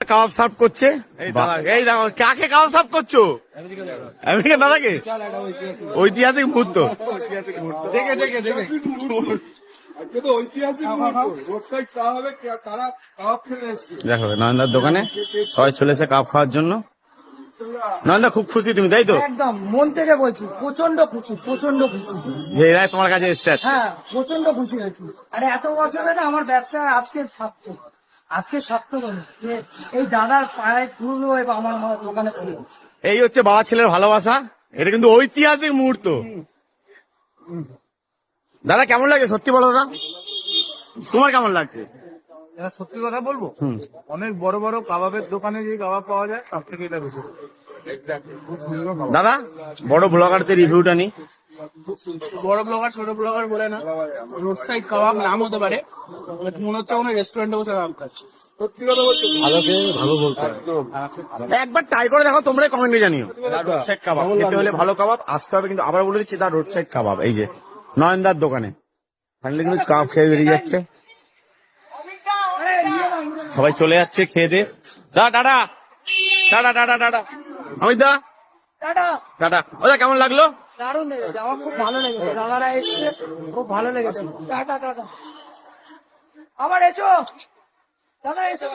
কাবাব serve করছে। এই দেখো কাকে কাবাব সার্ভ করছো? আমেরিকান দাদাকে। ঐতিহাসিক মুহূর্ত। দেখে দেখে দেখে দেখো নয়নদার দোকানে সবাই চলেছে কাবাব খাওয়ার জন্য। নয়নদা খুব খুশি তুমি, তাই তো? একদম মন থেকে বলছি, প্রচন্ড খুশি, প্রচন্ড খুশি। যে এরাই তোমার কাছে এসছে। হ্যাঁ, প্রচন্ড খুশি হয়েছি। আরে এত বছরে না আমার ব্যবসা আজকে সার্থক, আজকে সার্থক হলো যে এই দাদার পায়ে ধুলো এবং আমার দোকানে খুললো। এই হচ্ছে বাবা ছেলের ভালোবাসা। এটা কিন্তু ঐতিহাসিক মুহূর্ত। দাদা কেমন লাগে সত্যি বলো দাদা, তোমার কেমন লাগছে? সত্যি কথা বলবো, অনেক বড় বড় কাবাবের দোকানে যে কাবাব পাওয়া যায় তার থেকে এটা বেশি। দাদা বড় ব্লগারদের রিভিউটা নি। বড় ব্লগার ছোট ব্লগার বলে না, রোড সাইড কাবাব নাম হতে পারে, মনে হচ্ছে কোনো রেস্টুরেন্টে বসে কাবাব খাচ্ছে। সত্যি কথা বলছো, ভালো খেয়ে ভালো বলতে একবার ট্রাই করে দেখো, তোমরা কমেন্টে জানিও। রোড সাইড কাবাব খেতে হলে ভালো কাবাব আসতে হবে, কিন্তু আবার বলে দিচ্ছি তার রোড সাইড কাবাব এই যে নয়নদার দোকানে। ফাইনালি কিন্তু কাবাব খেয়ে বেরিয়ে যাচ্ছে, সবাই চলে যাচ্ছে খেয়ে দিয়ে। Tata tata tata tata. Amit da tata. Tata. ওটা কেমন লাগলো? দারুণ লেগেছে, আমার খুব ভালো লেগেছে, দাদারা এসছে, খুব ভালো লেগেছে। Tata tata. আবার এসো দাদা, এসো।